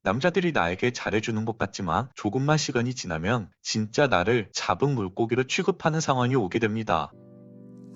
남자들이 나에게 잘해주는 것 같지만 조금만 시간이 지나면 진짜 나를 잡은 물고기로 취급하는 상황이 오게 됩니다.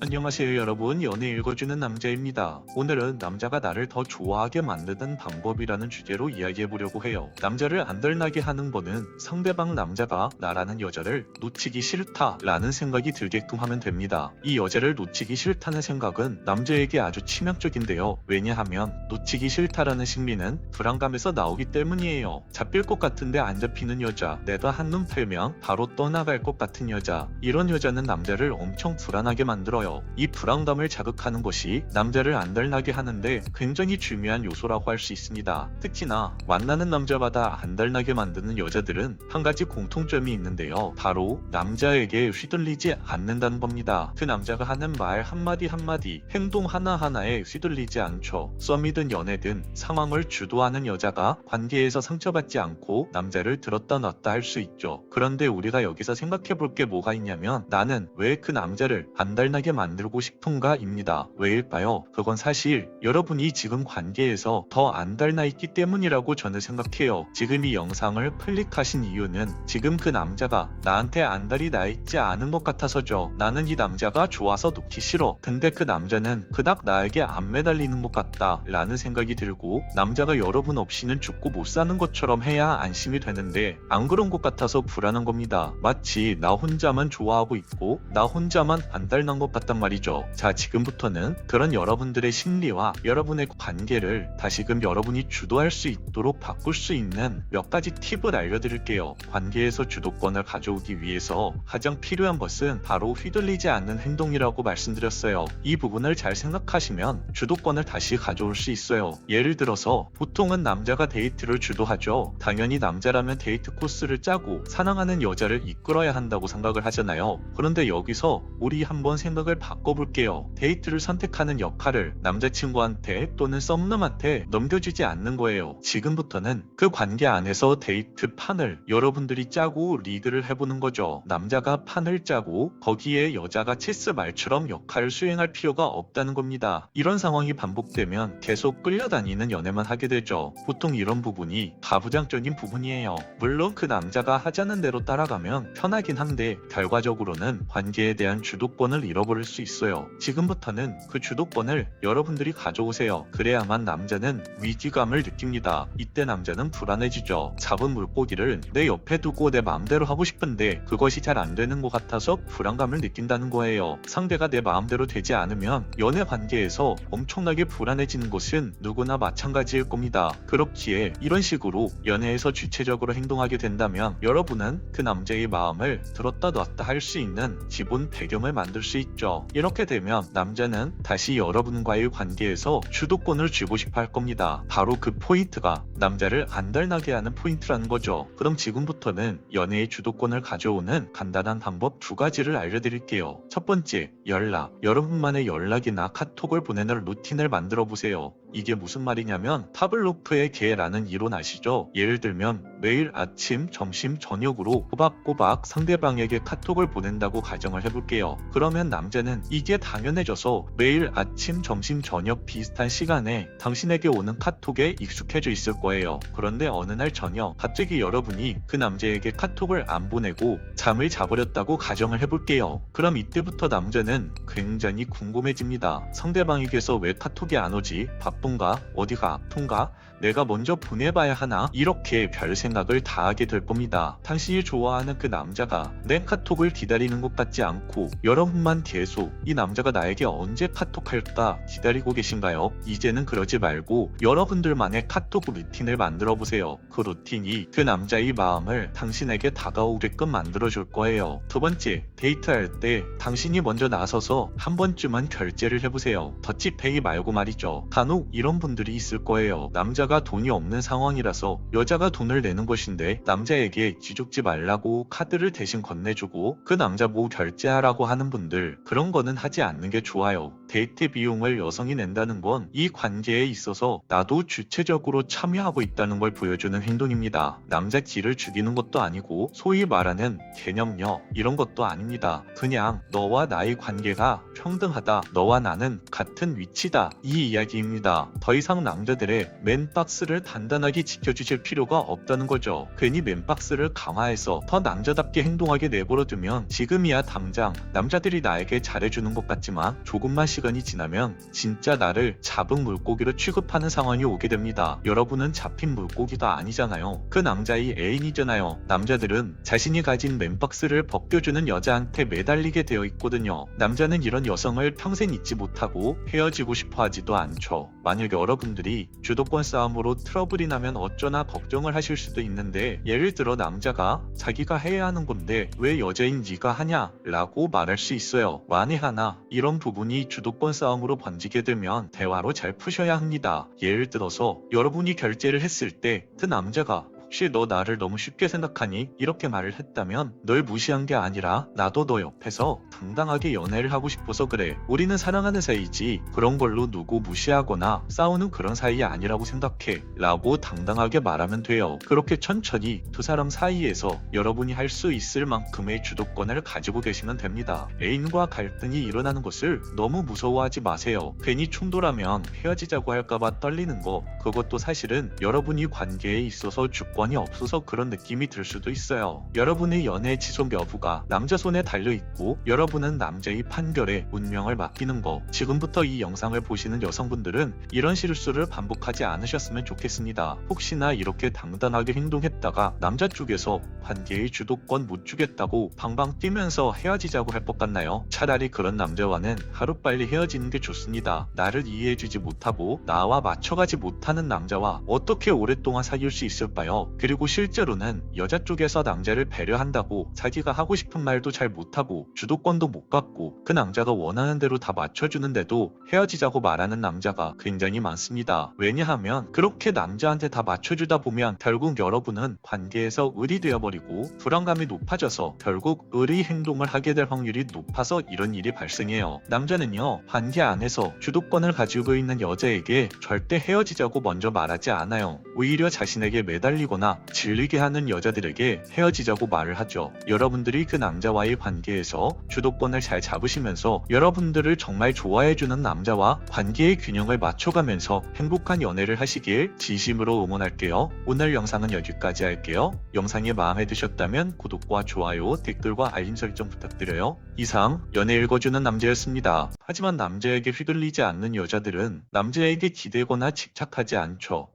안녕하세요 여러분, 연애 읽어주는 남자입니다. 오늘은 남자가 나를 더 좋아하게 만드는 방법이라는 주제로 이야기해보려고 해요. 남자를 안달나게 하는 거는 상대방 남자가 나라는 여자를 놓치기 싫다 라는 생각이 들게끔 하면 됩니다. 이 여자를 놓치기 싫다는 생각은 남자에게 아주 치명적인데요. 왜냐하면 놓치기 싫다라는 심리는 불안감에서 나오기 때문이에요. 잡힐 것 같은데 안 잡히는 여자, 내가 한눈 팔면 바로 떠나갈 것 같은 여자, 이런 여자는 남자를 엄청 불안하게 만들어요. 이 불안감을 자극하는 것이 남자를 안달나게 하는데 굉장히 중요한 요소라고 할 수 있습니다. 특히나 만나는 남자마다 안달나게 만드는 여자들은 한 가지 공통점이 있는데요. 바로 남자에게 휘둘리지 않는다는 겁니다. 그 남자가 하는 말 한마디 한마디, 행동 하나하나에 휘둘리지 않죠. 썸이든 연애든 상황을 주도하는 여자가 관계에서 상처받지 않고 남자를 들었다 놨다 할 수 있죠. 그런데 우리가 여기서 생각해볼 게 뭐가 있냐면, 나는 왜 그 남자를 안달나게 만들고 싶은가 입니다. 왜일까요? 그건 사실 여러분이 지금 관계에서 더 안달나 있기 때문이라고 저는 생각해요. 지금 이 영상을 클릭하신 이유는 지금 그 남자가 나한테 안달이 나 있지 않은 것 같아서죠. 나는 이 남자가 좋아서 놓기 싫어. 근데 그 남자는 그닥 나에게 안 매달리는 것 같다 라는 생각이 들고, 남자가 여러분 없이는 죽고 못 사는 것처럼 해야 안심이 되는데 안 그런 것 같아서 불안한 겁니다. 마치 나 혼자만 좋아하고 있고 나 혼자만 안달난 것 같단 말이죠. 자, 지금부터는 그런 여러분들의 심리와 여러분의 관계를 다시금 여러분이 주도할 수 있도록 바꿀 수 있는 몇 가지 팁을 알려드릴게요. 관계에서 주도권을 가져오기 위해서 가장 필요한 것은 바로 휘둘리지 않는 행동이라고 말씀드렸어요. 이 부분을 잘 생각하시면 주도권을 다시 가져올 수 있어요. 예를 들어서 보통은 남자가 데이트를 주도하죠. 당연히 남자라면 데이트 코스를 짜고 사랑하는 여자를 이끌어야 한다고 생각을 하잖아요. 그런데 여기서 우리 한번 생각을 바꿔볼게요. 데이트를 선택하는 역할을 남자친구한테 또는 썸남한테 넘겨주지 않는 거예요. 지금부터는 그 관계 안에서 데이트 판을 여러분들이 짜고 리드를 해보는 거죠. 남자가 판을 짜고 거기에 여자가 체스 말처럼 역할을 수행할 필요가 없다는 겁니다. 이런 상황이 반복되면 계속 끌려다니는 연애만 하게 되죠. 보통 이런 부분이 가부장적인 부분이에요. 물론 그 남자가 하자는 대로 따라가면 편하긴 한데 결과적으로는 관계에 대한 주도권을 잃어버릴 수 있어요. 지금부터는 그 주도권을 여러분들이 가져오세요. 그래야만 남자는 위기감을 느낍니다. 이때 남자는 불안해지죠. 잡은 물고기를 내 옆에 두고 내 마음대로 하고 싶은데 그것이 잘 안 되는 것 같아서 불안감을 느낀다는 거예요. 상대가 내 마음대로 되지 않으면 연애 관계에서 엄청나게 불안해지는 것은 누구나 마찬가지일 겁니다. 그렇기에 이런 식으로 연애에서 주체적으로 행동하게 된다면 여러분은 그 남자의 마음을 들었다 놨다 할 수 있는 기본 배경을 만들 수 있죠. 이렇게 되면 남자는 다시 여러분과의 관계에서 주도권을 쥐고 싶어 할 겁니다. 바로 그 포인트가 남자를 안달나게 하는 포인트라는 거죠. 그럼 지금부터는 연애의 주도권을 가져오는 간단한 방법 두 가지를 알려드릴게요. 첫 번째, 연락. 여러분만의 연락이나 카톡을 보내는 루틴을 만들어 보세요. 이게 무슨 말이냐면 파블로프의 개라는 이론 아시죠? 예를 들면 매일 아침, 점심, 저녁으로 꼬박꼬박 상대방에게 카톡을 보낸다고 가정을 해볼게요. 그러면 남자는 이게 당연해져서 매일 아침, 점심, 저녁 비슷한 시간에 당신에게 오는 카톡에 익숙해져 있을 거예요. 그런데 어느 날 저녁 갑자기 여러분이 그 남자에게 카톡을 안 보내고 잠을 자버렸다고 가정을 해볼게요. 그럼 이때부터 남자는 굉장히 궁금해집니다. 상대방에게서 왜 카톡이 안 오지? 바쁜가? 어디가 아픈가? 내가 먼저 보내봐야 하나? 이렇게 별 생각을 다 하게 될 겁니다. 당신이 좋아하는 그 남자가 내 카톡을 기다리는 것 같지 않고 여러분만 계속 이 남자가 나에게 언제 카톡할까 기다리고 계신가요? 이제는 그러지 말고 여러분들만의 카톡 루틴을 만들어 보세요. 그 루틴이 그 남자의 마음을 당신에게 다가오게끔 만들어줄 거예요. 두 번째, 데이트할 때 당신이 먼저 나서서 한 번쯤은 결제를 해보세요. 더치페이 말고 말이죠. 간혹 이런 분들이 있을 거예요. 남자가 돈이 없는 상황이라서 여자가 돈을 내는 것인데 남자에게 쥐죽지 말라고 카드를 대신 건네주고 그 남자 뭐 결제하라고 하는 분들, 그런 거는 하지 않는 게 좋아요. 데이트 비용을 여성이 낸다는 건 이 관계에 있어서 나도 주체적으로 참여하고 있다는 걸 보여주는 행동입니다. 남자 기를 죽이는 것도 아니고 소위 말하는 개념력 이런 것도 아닙니다. 그냥 너와 나의 관계가 평등하다, 너와 나는 같은 위치다, 이 이야기입니다. 있습니다. 더 이상 남자들의 맨박스를 단단하게 지켜주실 필요가 없다는 거죠. 괜히 맨박스를 강화해서 더 남자답게 행동하게 내버려두면 지금이야 당장 남자들이 나에게 잘해주는 것 같지만 조금만 시간이 지나면 진짜 나를 잡은 물고기로 취급하는 상황이 오게 됩니다. 여러분은 잡힌 물고기도 아니잖아요. 그 남자의 애인이잖아요. 남자들은 자신이 가진 맨박스를 벗겨주는 여자한테 매달리게 되어 있거든요. 남자는 이런 여성을 평생 잊지 못하고 헤어지고 싶어 하지도 않죠. 만약 여러분들이 주도권 싸움으로 트러블이 나면 어쩌나 걱정을 하실 수도 있는데, 예를 들어 남자가 자기가 해야 하는 건데 왜 여자인 네가 하냐? 라고 말할 수 있어요. 만에 하나 이런 부분이 주도권 싸움으로 번지게 되면 대화로 잘 푸셔야 합니다. 예를 들어서 여러분이 결제를 했을 때 그 남자가 혹시 너 나를 너무 쉽게 생각하니? 이렇게 말을 했다면 널 무시한 게 아니라 나도 너 옆에서 당당하게 연애를 하고 싶어서 그래. 우리는 사랑하는 사이지 그런 걸로 누구 무시하거나 싸우는 그런 사이 아니라고 생각해 라고 당당하게 말하면 돼요. 그렇게 천천히 두 사람 사이에서 여러분이 할 수 있을 만큼의 주도권을 가지고 계시면 됩니다. 애인과 갈등이 일어나는 것을 너무 무서워하지 마세요. 괜히 충돌하면 헤어지자고 할까봐 떨리는 거, 그것도 사실은 여러분이 관계에 있어서 주권이 없어서 그런 느낌이 들 수도 있어요. 여러분의 연애 지속 여부가 남자 손에 달려있고 여러분은 남자의 판결에 운명을 맡기는 거. 지금부터 이 영상을 보시는 여성분들은 이런 실수를 반복하지 않으셨으면 좋겠습니다. 혹시나 이렇게 당당하게 행동했다가 남자 쪽에서 관계의 주도권 못 주겠다고 방방 뛰면서 헤어지자고 할 것 같나요? 차라리 그런 남자와는 하루빨리 헤어지는 게 좋습니다. 나를 이해해주지 못하고 나와 맞춰가지 못하는 남자와 어떻게 오랫동안 사귈 수 있을까요? 그리고 실제로는 여자 쪽에서 남자를 배려한다고 자기가 하고 싶은 말도 잘 못하고 주도권도 못 갖고 그 남자가 원하는 대로 다 맞춰주는데도 헤어지자고 말하는 남자가 굉장히 많습니다. 왜냐하면 그렇게 남자한테 다 맞춰주다 보면 결국 여러분은 관계에서 을이 되어버리고 불안감이 높아져서 결국 을의 행동을 하게 될 확률이 높아서 이런 일이 발생해요. 남자는요, 관계 안에서 주도권을 가지고 있는 여자에게 절대 헤어지자고 먼저 말하지 않아요. 오히려 자신에게 매달리거나 질리게 하는 여자들에게 헤어지자고 말을 하죠. 여러분들이 그 남자와의 관계에서 주도권을 잘 잡으시면서 여러분들을 정말 좋아해주는 남자와 관계의 균형을 맞춰가면서 행복한 연애를 하시길 진심으로 응원할게요. 오늘 영상은 여기까지 할게요. 영상이 마음에 드셨다면 구독과 좋아요, 댓글과 알림 설정 부탁드려요. 이상 연애 읽어주는 남자였습니다. 하지만 남자에게 휘둘리지 않는 여자들은 남자에게 기대거나 집착하지 않죠.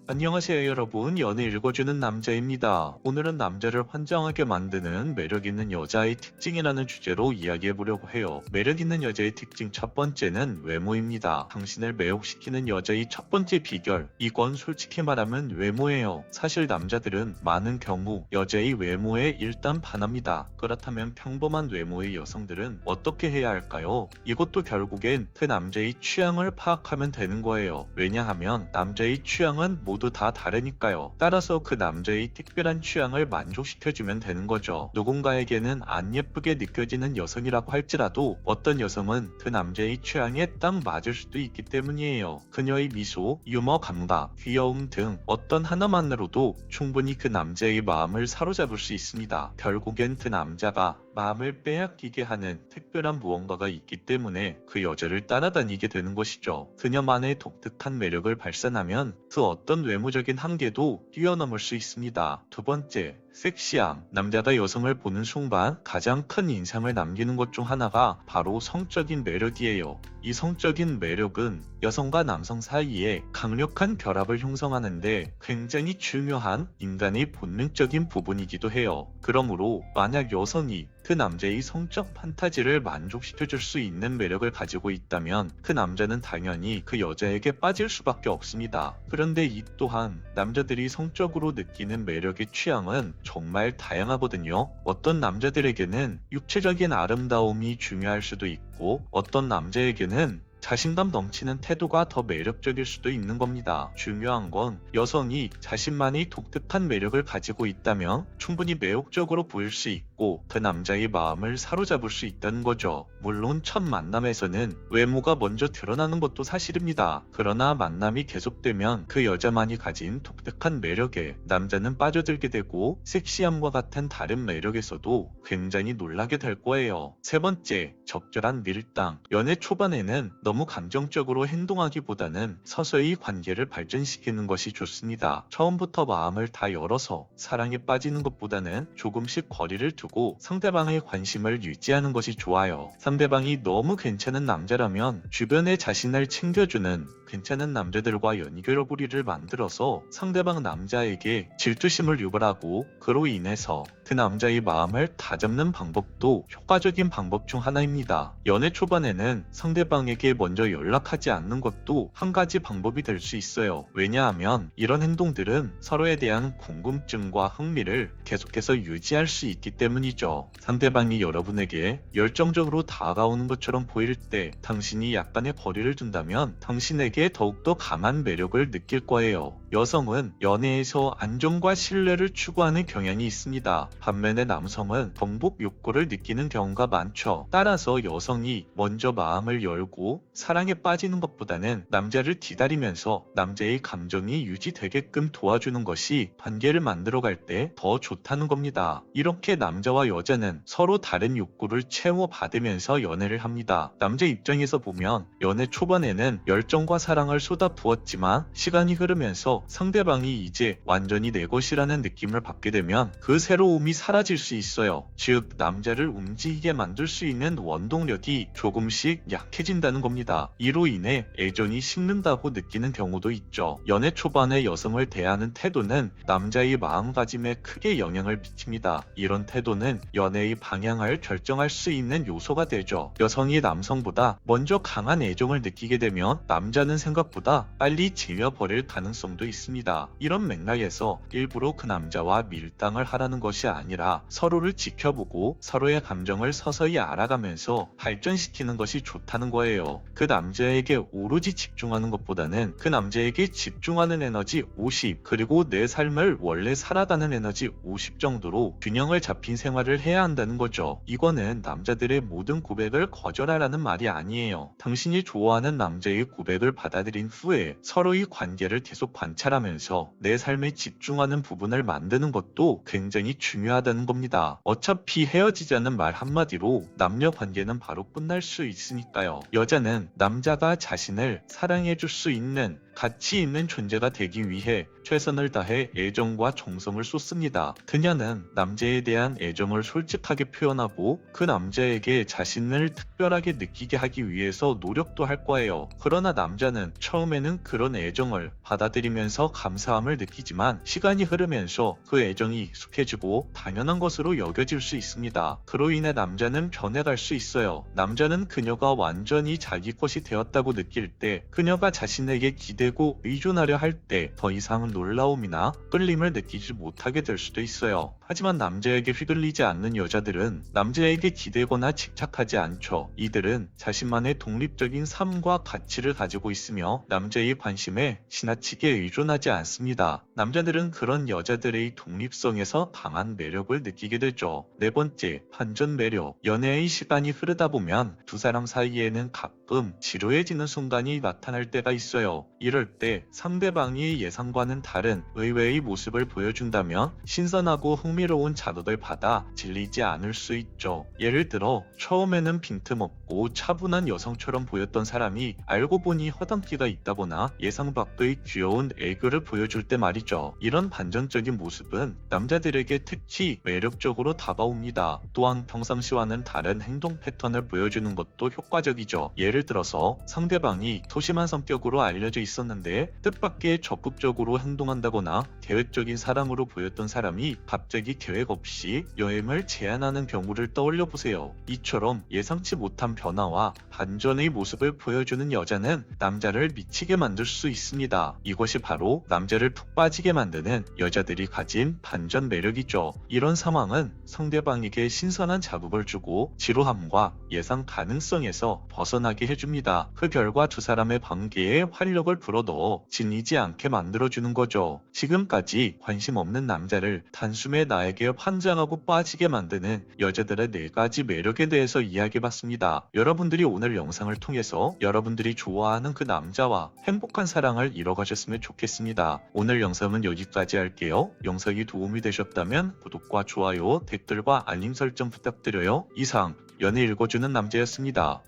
안녕하세요 여러분, 연애 읽어주는 남자입니다. 오늘은 남자를 환장하게 만드는 매력있는 여자의 특징이라는 주제로 이야기해보려고 해요. 매력있는 여자의 특징 첫 번째는 외모입니다. 당신을 매혹시키는 여자의 첫 번째 비결, 이건 솔직히 말하면 외모예요. 사실 남자들은 많은 경우 여자의 외모에 일단 반합니다. 그렇다면 평범한 외모의 여성들은 어떻게 해야 할까요? 이것도 결국엔 그 남자의 취향을 파악하면 되는 거예요. 왜냐하면 남자의 취향은 모두 다 다르니까요. 따라서 그 남자의 특별한 취향을 만족시켜주면 되는 거죠. 누군가에게는 안 예쁘게 느껴지는 여성이라고 할지라도 어떤 여성은 그 남자의 취향에 딱 맞을 수도 있기 때문이에요. 그녀의 미소, 유머 감각, 귀여움 등 어떤 하나만으로도 충분히 그 남자의 마음을 사로잡을 수 있습니다. 결국엔 그 남자가 마음을 빼앗기게 하는 특별한 무언가가 있기 때문에 그 여자를 따라다니게 되는 것이죠. 그녀만의 독특한 매력을 발산하면 그 어떤 외모적인 한계도 뛰어넘을 수 있습니다. 두 번째, 섹시함. 남자가 여성을 보는 순간 가장 큰 인상을 남기는 것 중 하나가 바로 성적인 매력이에요. 이 성적인 매력은 여성과 남성 사이에 강력한 결합을 형성하는데 굉장히 중요한 인간의 본능적인 부분이기도 해요. 그러므로 만약 여성이 그 남자의 성적 판타지를 만족시켜줄 수 있는 매력을 가지고 있다면 그 남자는 당연히 그 여자에게 빠질 수밖에 없습니다. 그런데 이 또한 남자들이 성적으로 느끼는 매력의 취향은 정말 다양하거든요. 어떤 남자들에게는 육체적인 아름다움이 중요할 수도 있고 어떤 남자에게는 자신감 넘치는 태도가 더 매력적일 수도 있는 겁니다. 중요한 건 여성이 자신만의 독특한 매력을 가지고 있다면 충분히 매혹적으로 보일 수 있고 그 남자의 마음을 사로잡을 수 있다는 거죠. 물론 첫 만남에서는 외모가 먼저 드러나는 것도 사실입니다. 그러나 만남이 계속되면 그 여자만이 가진 독특한 매력에 남자는 빠져들게 되고 섹시함과 같은 다른 매력에서도 굉장히 놀라게 될 거예요. 세 번째, 적절한 밀당. 연애 초반에는 너무 너무 감정적으로 행동하기보다는 서서히 관계를 발전시키는 것이 좋습니다. 처음부터 마음을 다 열어서 사랑에 빠지는 것보다는 조금씩 거리를 두고 상대방의 관심을 유지하는 것이 좋아요. 상대방이 너무 괜찮은 남자라면 주변에 자신을 챙겨주는 괜찮은 남자들과 연결고리를 만들어서 상대방 남자에게 질투심을 유발하고 그로 인해서 그 남자의 마음을 다잡는 방법도 효과적인 방법 중 하나입니다. 연애 초반에는 상대방에게 먼저 연락하지 않는 것도 한 가지 방법이 될 수 있어요. 왜냐하면 이런 행동들은 서로에 대한 궁금증과 흥미를 계속해서 유지할 수 있기 때문이죠. 상대방이 여러분에게 열정적으로 다가오는 것처럼 보일 때 당신이 약간의 거리를 둔다면 당신에게 더욱더 강한 매력을 느낄 거예요. 여성은 연애에서 안정과 신뢰를 추구하는 경향이 있습니다. 반면에 남성은 정복 욕구를 느끼는 경우가 많죠. 따라서 여성이 먼저 마음을 열고 사랑에 빠지는 것보다는 남자를 기다리면서 남자의 감정이 유지되게끔 도와주는 것이 관계를 만들어갈 때 더 좋다는 겁니다. 이렇게 남자와 여자는 서로 다른 욕구를 채워받으면서 연애를 합니다. 남자 입장에서 보면 연애 초반에는 열정과 사랑을 쏟아부었지만 시간이 흐르면서 상대방이 이제 완전히 내 것이라는 느낌을 받게 되면 그 새로움이 사라질 수 있어요. 즉 남자를 움직이게 만들 수 있는 원동력이 조금씩 약해진다는 겁니다. 이로 인해 애정이 식는다고 느끼는 경우도 있죠. 연애 초반에 여성을 대하는 태도는 남자의 마음가짐에 크게 영향을 미칩니다. 이런 태도는 연애의 방향을 결정할 수 있는 요소가 되죠. 여성이 남성보다 먼저 강한 애정을 느끼게 되면 남자는 생각보다 빨리 질려버릴 가능성도 있습니다. 이런 맥락에서 일부러 그 남자와 밀당을 하라는 것이 아니라 서로를 지켜보고 서로의 감정을 서서히 알아가면서 발전시키는 것이 좋다는 거예요. 그 남자에게 오로지 집중하는 것보다는 그 남자에게 집중하는 에너지 50 그리고 내 삶을 원래 살아가는 에너지 50 정도로 균형을 잡힌 생활을 해야 한다는 거죠. 이거는 남자들의 모든 고백을 거절하라는 말이 아니에요. 당신이 좋아하는 남자의 고백을 받아들인 후에 서로의 관계를 계속 관찰하면서 내 삶에 집중하는 부분을 만드는 것도 굉장히 중요하다는 겁니다. 어차피 헤어지자는 말 한마디로 남녀 관계는 바로 끝날 수 있으니까요. 여자는 남자가 자신을 사랑해줄 수 있는 가치 있는 존재가 되기 위해 최선을 다해 애정과 정성을 쏟습니다. 그녀는 남자에 대한 애정을 솔직하게 표현하고 그 남자에게 자신을 특별하게 느끼게 하기 위해서 노력도 할 거예요. 그러나 남자는 처음에는 그런 애정을 받아들이면서 감사함을 느끼지만 시간이 흐르면서 그 애정이 익숙해지고 당연한 것으로 여겨질 수 있습니다. 그로 인해 남자는 변해갈 수 있어요. 남자는 그녀가 완전히 자기 것이 되었다고 느낄 때, 그녀가 자신에게 기대고 의존하려 할 때 더 이상 놀라움이나 끌림을 느끼지 못하게 될 수도 있어요. 하지만 남자에게 휘둘리지 않는 여자들은 남자에게 기대거나 집착하지 않죠. 이들은 자신만의 독립적인 삶과 가치를 가지고 있으며 남자의 관심에 지나치게 의존하지 않습니다. 남자들은 그런 여자들의 독립성에서 강한 매력을 느끼게 되죠. 네 번째, 반전 매력. 연애의 시간이 흐르다 보면 두 사람 사이에는 가끔 지루해지는 순간이 나타날 때가 있어요. 이럴 때 상대방이 예상과는 다른 의외의 모습을 보여준다면 신선하고 흥미로운 자극을 받아 질리지 않을 수 있죠. 예를 들어 처음에는 빈틈없고 차분한 여성처럼 보였던 사람이 알고 보니 허당기가 있다거나 예상 밖의 귀여운 애교를 보여줄 때 말이죠. 이런 반전적인 모습은 남자들에게 특히 매력적으로 다가옵니다. 또한 평상시와는 다른 행동 패턴을 보여주는 것도 효과적이죠. 예를 들어서 상대방이 소심한 성격으로 알려져 있었는데 뜻밖의 적극적으로 행동한다거나 계획적인 사람으로 보였던 사람이 갑자기 계획 없이 여행을 제안하는 경우를 떠올려 보세요. 이처럼 예상치 못한 변화와 반전의 모습을 보여주는 여자는 남자를 미치게 만들 수 있습니다. 이것이 바로 남자를 푹 빠지게 만드는 여자들이 가진 반전 매력이죠. 이런 상황은 상대방에게 신선한 자극을 주고 지루함과 예상 가능성에서 벗어나게 해줍니다. 그 결과 두 사람의 관계에 활력을 불어넣어 질리지 않게 만들어주는 거죠. 지금까지 관심 없는 남자를 단숨에 나에게 환장하고 빠지게 만드는 여자들의 4가지 매력에 대해서 이야기해봤습니다. 여러분들이 오늘 영상을 통해서 여러분들이 좋아하는 그 남자와 행복한 사랑을 이뤄가셨으면 좋겠습니다. 오늘 영상은 여기까지 할게요. 영상이 도움이 되셨다면 구독과 좋아요, 댓글과 알림 설정 부탁드려요. 이상 연애 읽어주는 남자였습니다.